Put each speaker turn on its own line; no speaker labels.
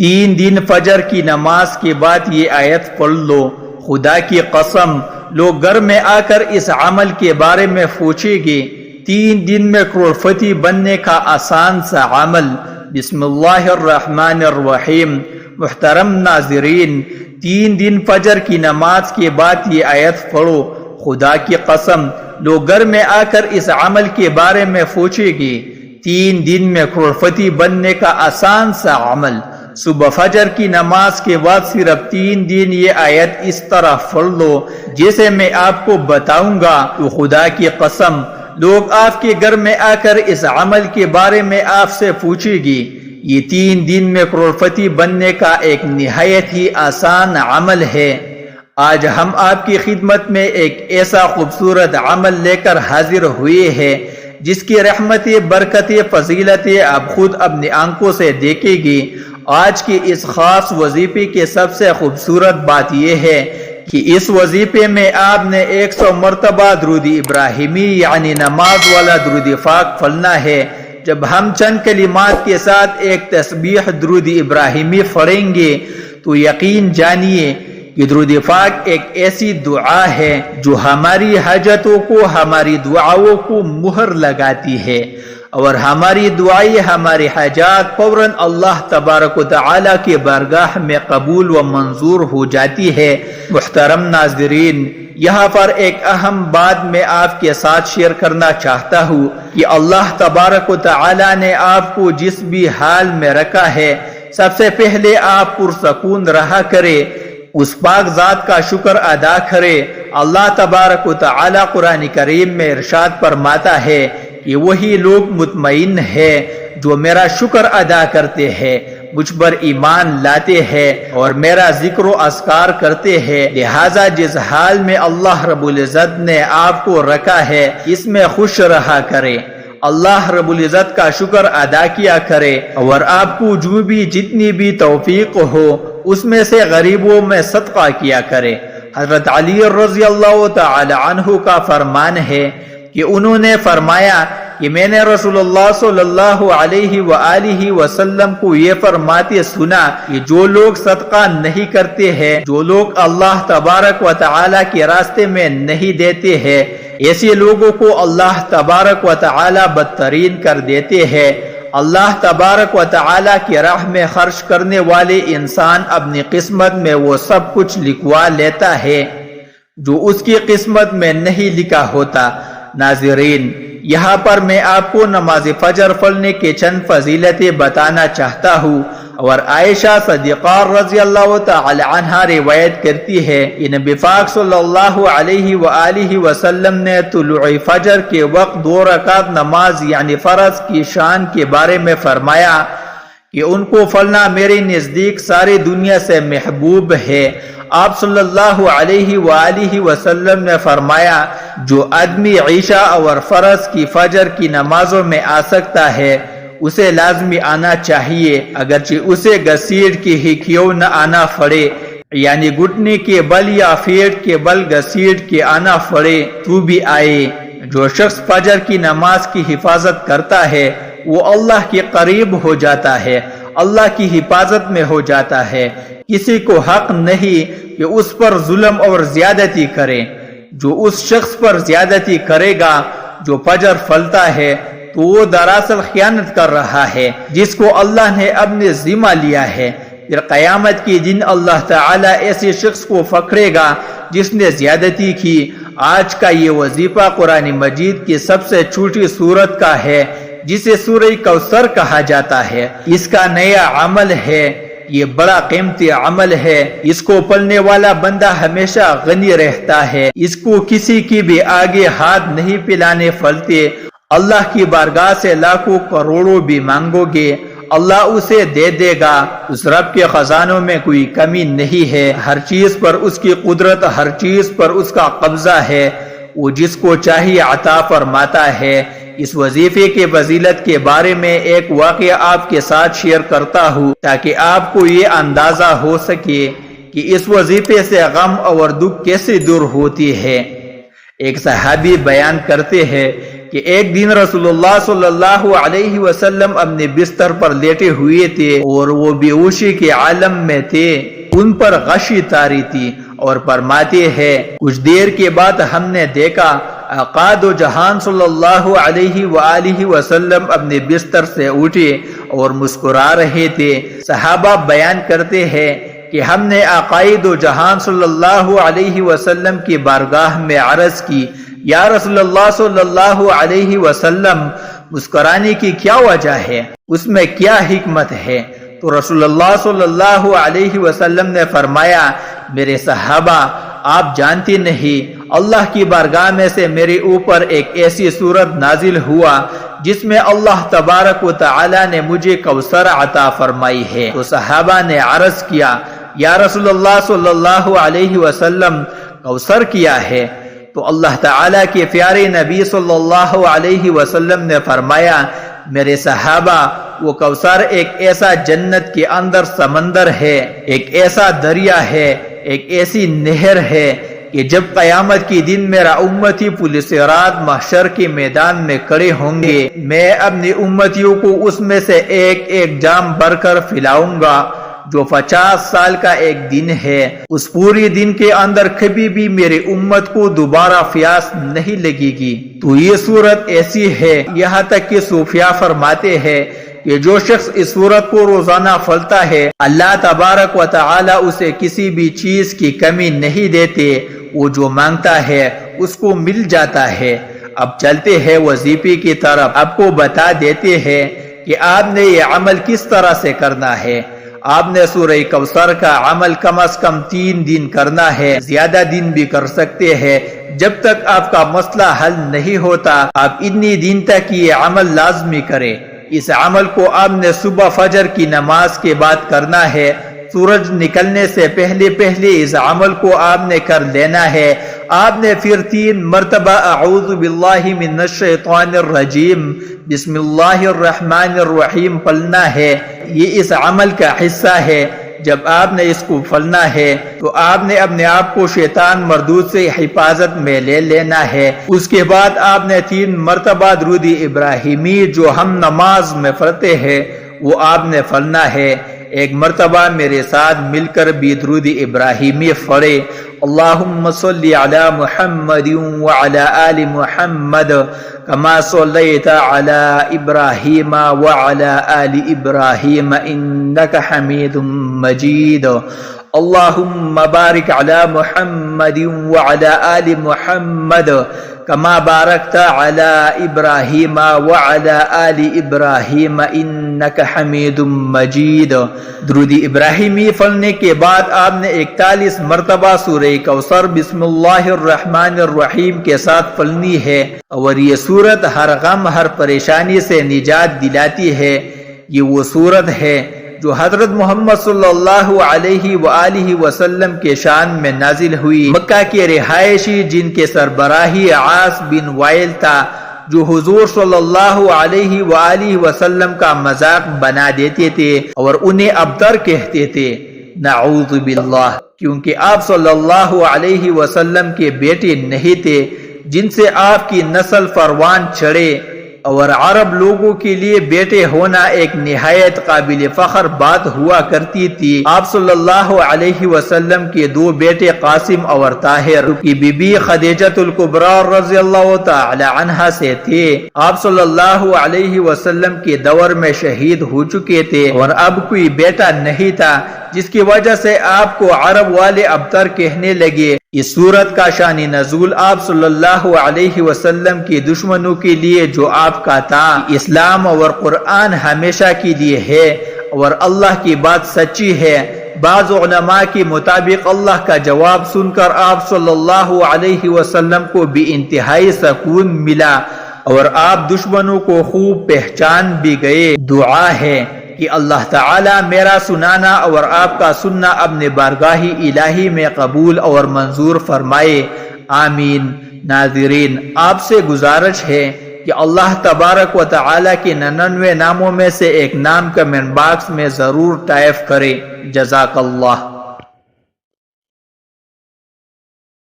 3 دن فجر کی نماز کے بعد یہ آیت پڑھ لو، خدا کی قسم لوگ گھر میں آ کر اس عمل کے بارے میں پوچھیں گے۔ 3 دن میں کروڑپتی بننے کا آسان سا عمل۔ بسم اللہ الرحمن الرحیم۔ محترم ناظرین، 3 دن فجر کی نماز کے بعد یہ آیت پڑھو، خدا کی قسم لوگ گھر میں آ کر اس عمل کے بارے میں پوچھیں گے۔ 3 دن میں کروڑپتی بننے کا آسان سا عمل۔ صبح فجر کی نماز کے بعد صرف 3 دن یہ آیت اس طرح پڑھ لو جیسے میں آپ کو بتاؤں گا، تو خدا کی قسم لوگ آپ کے گھر میں آ کر اس عمل کے بارے میں آپ سے پوچھیں گے۔ یہ 3 دن میں کروڑپتی بننے کا ایک نہایت ہی آسان عمل ہے۔ آج ہم آپ کی خدمت میں ایک ایسا خوبصورت عمل لے کر حاضر ہوئے ہیں جس کی رحمتیں، برکتیں، فضیلتیں آپ خود اپنی آنکھوں سے دیکھیں گے۔ آج کے اس خاص وظیفے کی سب سے خوبصورت بات یہ ہے کہ اس وظیفے میں آپ نے 100 مرتبہ درود ابراہیمی یعنی نماز والا درود پاک پڑھنا ہے۔ جب ہم چند کلمات کے ساتھ ایک تسبیح درود ابراہیمی پڑھیں گے تو یقین جانیے کہ درود پاک ایک ایسی دعا ہے جو ہماری حاجتوں کو، ہماری دعاؤں کو مہر لگاتی ہے، اور ہماری دعائیں، ہماری حاجات فوراً اللہ تبارک و تعالی کے بارگاہ میں قبول و منظور ہو جاتی ہے۔ محترم ناظرین، یہاں پر ایک اہم بات میں آپ کے ساتھ شیئر کرنا چاہتا ہوں کہ اللہ تبارک و تعالی نے آپ کو جس بھی حال میں رکھا ہے، سب سے پہلے آپ پرسکون رہا کرے، اس پاک ذات کا شکر ادا کرے۔ اللہ تبارک و تعالی قرآن کریم میں ارشاد فرماتا ہے کہ وہی لوگ مطمئن ہیں جو میرا شکر ادا کرتے ہیں، مجھ پر ایمان لاتے ہیں اور میرا ذکر و اذکار کرتے ہیں۔ لہٰذا جس حال میں اللہ رب العزت نے آپ کو رکھا ہے اس میں خوش رہا کرے، اللہ رب العزت کا شکر ادا کیا کرے، اور آپ کو جو بھی جتنی بھی توفیق ہو اس میں سے غریبوں میں صدقہ کیا کرے۔ حضرت علی رضی اللہ تعالی عنہ کا فرمان ہے کہ انہوں نے فرمایا کہ میں نے رسول اللہ صلی اللہ علیہ وآلہ وسلم کو یہ فرماتے سنا کہ جو لوگ صدقہ نہیں کرتے ہیں، جو لوگ اللہ تبارک و تعالی کے راستے میں نہیں دیتے ہیں، ایسے لوگوں کو اللہ تبارک و تعالی بدترین کر دیتے ہیں۔ اللہ تبارک و تعالی کی راہ میں خرچ کرنے والے انسان اپنی قسمت میں وہ سب کچھ لکھوا لیتا ہے جو اس کی قسمت میں نہیں لکھا ہوتا۔ ناظرین، یہاں پر میں آپ کو نماز فجر پڑھنے کے چند فضیلتیں بتانا چاہتا ہوں، اور عائشہ صدیقہ رضی اللہ تعالی عنہا روایت کرتی ہے کہ نبی پاک صلی اللہ علیہ وآلہ وسلم نے طلوع فجر کے وقت 2 رکعت نماز یعنی فرض کی شان کے بارے میں فرمایا کہ ان کو پڑھنا میرے نزدیک ساری دنیا سے محبوب ہے۔ آپ صلی اللہ علیہ وآلہ وسلم نے فرمایا جو آدمی عشاء اور فرض کی فجر کی نمازوں میں آ سکتا ہے اسے لازمی آنا چاہیے، اگرچہ اسے گھسیٹ کے ہی کیوں نہ آنا پڑے، یعنی گھٹنے کے بل یا پیٹ کے بل گھسیٹ کے آنا پڑے تو بھی آئے۔ جو شخص فجر کی نماز کی حفاظت کرتا ہے وہ اللہ کے قریب ہو جاتا ہے، اللہ کی حفاظت میں ہو جاتا ہے۔ کسی کو حق نہیں کہ اس پر ظلم اور زیادتی کرے۔ جو اس شخص پر زیادتی کرے گا جو فجر پڑھتا ہے تو وہ دراصل خیانت کر رہا ہے جس کو اللہ نے اپنے ذمہ لیا ہے۔ پھر قیامت کے دن اللہ تعالیٰ ایسے شخص کو پکڑے گا جس نے زیادتی کی۔ آج کا یہ وظیفہ قرآن مجید کی سب سے چھوٹی سورت کا ہے جسے سورہ کوثر کہا جاتا ہے۔ اس کا نیا عمل ہے، یہ بڑا قیمتی عمل ہے۔ اس کو پڑھنے والا بندہ ہمیشہ غنی رہتا ہے، اس کو کسی کی بھی آگے ہاتھ نہیں پھیلانے پڑتے۔ اللہ کی بارگاہ سے لاکھوں کروڑوں بھی مانگو گے اللہ اسے دے دے گا۔ اس رب کے خزانوں میں کوئی کمی نہیں ہے، ہر چیز پر اس کی قدرت، ہر چیز پر اس کا قبضہ ہے، وہ جس کو چاہیے عطا فرماتا ہے۔ اس وظیفے کے فضیلت کے بارے میں ایک واقعہ آپ کے ساتھ شیئر کرتا ہوں تاکہ آپ کو یہ اندازہ ہو سکے کہ اس وظیفے سے غم اور دکھ کیسے دور ہوتی ہے۔ ایک صحابی بیان کرتے ہیں کہ ایک دن رسول اللہ صلی اللہ علیہ وسلم اپنے بستر پر لیٹے ہوئے تھے اور وہ بے ہوشی کے عالم میں تھے، ان پر غشی طاری تھی، اور فرماتے ہیں کچھ دیر کے بعد ہم نے دیکھا آقا دو جہان صلی اللہ علیہ وآلہ وسلم اپنے بستر سے اٹھے اور مسکرا رہے تھے۔ صحابہ بیان کرتے ہیں کہ ہم نے آقائے دو جہان صلی اللہ علیہ وسلم کی بارگاہ میں عرض کی، یا رسول اللہ صلی اللہ علیہ وسلم، مسکرانے کی کیا وجہ ہے؟ اس میں کیا حکمت ہے؟ تو رسول اللہ صلی اللہ علیہ وسلم نے فرمایا، میرے صحابہ، آپ جانتے نہیں، اللہ کی بارگاہ میں سے میرے اوپر ایک ایسی صورت نازل ہوا جس میں اللہ تبارک و تعالی نے مجھے کوثر عطا فرمائی ہے۔ تو صحابہ نے عرض کیا، یا رسول اللہ صلی اللہ علیہ وسلم، کوثر کیا ہے؟ تو اللہ تعالیٰ کے پیارے نبی صلی اللہ علیہ وسلم نے فرمایا، میرے صحابہ، وہ کوثر ایک ایسا جنت کے اندر سمندر ہے، ایک ایسا دریا ہے، ایک ایسی نہر ہے کہ جب قیامت کے دن میرا امتی پل صراط محشر کے میدان میں کھڑے ہوں گے، میں اپنی امتیوں کو اس میں سے ایک ایک جام بھر کر پلاؤں گا، جو 50 سال کا ایک دن ہے۔ اس پوری دن کے اندر کبھی بھی میرے امت کو دوبارہ پیاس نہیں لگے گی۔ تو یہ صورت ایسی ہے، یہاں تک کہ صوفیاء فرماتے ہیں کہ جو شخص اس صورت کو روزانہ پڑھتا ہے، اللہ تبارک و تعالی اسے کسی بھی چیز کی کمی نہیں دیتے، وہ جو مانگتا ہے اس کو مل جاتا ہے۔ اب چلتے ہیں وظیفے کی طرف۔ آپ کو بتا دیتے ہیں کہ آپ نے یہ عمل کس طرح سے کرنا ہے۔ آپ نے سورہ کوثر کا عمل کم از کم 3 دن کرنا ہے، زیادہ دن بھی کر سکتے ہیں۔ جب تک آپ کا مسئلہ حل نہیں ہوتا، آپ اتنی دن تک یہ عمل لازمی کریں۔ اس عمل کو آپ نے صبح فجر کی نماز کے بعد کرنا ہے۔ سورج نکلنے سے پہلے اس عمل کو آپ نے کر لینا ہے۔ آپ نے پھر 3 مرتبہ اعوذ باللہ من الشیطان الرجیم، بسم اللہ الرحمن الرحیم پڑھنا ہے۔ یہ اس عمل کا حصہ ہے۔ جب آپ نے اس کو پڑھنا ہے تو آپ نے اپنے آپ کو شیطان مردود سے حفاظت میں لے لینا ہے۔ اس کے بعد آپ نے 3 مرتبہ درود ابراہیمی جو ہم نماز میں پڑھتے ہیں وہ آپ نے پڑھنا ہے۔ ایک مرتبہ میرے ساتھ مل کر بھی درود ابراہیمی پڑھے۔ اللہم صلی علی محمد وعلی آل محمد کما صلیت علی ابراہیم وعلی آل ابراہیم انک حمید مجید۔ اللہم بارک علی محمد وعلی آل محمد کما بارکت علی ابراہیم وعلی آل ابراہیم انک حمید مجید۔ درود ابراہیمی پڑھنے کے بعد آپ نے 41 مرتبہ سورہ کوثر بسم اللہ الرحمن الرحیم کے ساتھ پڑھنی ہے، اور یہ سورت ہر غم ہر پریشانی سے نجات دلاتی ہے۔ یہ وہ سورت ہے جو حضرت محمد صلی اللہ علیہ وآلہ وسلم کے شان میں نازل ہوئی۔ مکہ کے رہائشی جن کے سربراہی عاص بن وائل تھا، جو حضور صلی اللہ علیہ وآلہ وسلم کا مذاق بنا دیتے تھے اور انہیں ابتر کہتے تھے، نعوذ باللہ، کیونکہ آپ صلی اللہ علیہ وسلم کے بیٹے نہیں تھے جن سے آپ کی نسل پروان چڑھے، اور عرب لوگوں کے لیے بیٹے ہونا ایک نہایت قابل فخر بات ہوا کرتی تھی۔ آپ صلی اللہ علیہ وسلم کے 2 بیٹے قاسم اور طاہر کی بی بی خدیجہ الکبریٰ رضی اللہ تعالی عنہا سے تھے۔ آپ صلی اللہ علیہ وسلم کے دور میں شہید ہو چکے تھے اور اب کوئی بیٹا نہیں تھا، جس کی وجہ سے آپ کو عرب والے ابتر کہنے لگے۔ اس سورت کا شان نزول آپ صلی اللہ علیہ وسلم کے دشمنوں کے لیے جو آپ کا تھا، اسلام اور قرآن ہمیشہ کے لیے ہے اور اللہ کی بات سچی ہے۔ بعض علماء کے مطابق اللہ کا جواب سن کر آپ صلی اللہ علیہ وسلم کو بھی انتہائی سکون ملا اور آپ دشمنوں کو خوب پہچان بھی گئے۔ دعا ہے کہ اللہ تعالی میرا سنانا اور آپ کا سننا اپنے بارگاہ الہی میں قبول اور منظور فرمائے، آمین۔ ناظرین، آپ سے گزارش ہے کہ اللہ تبارک و تعالی کے 99 ناموں میں سے ایک نام کمنٹ باکس میں ضرور ٹائپ کرے۔ جزاک اللہ۔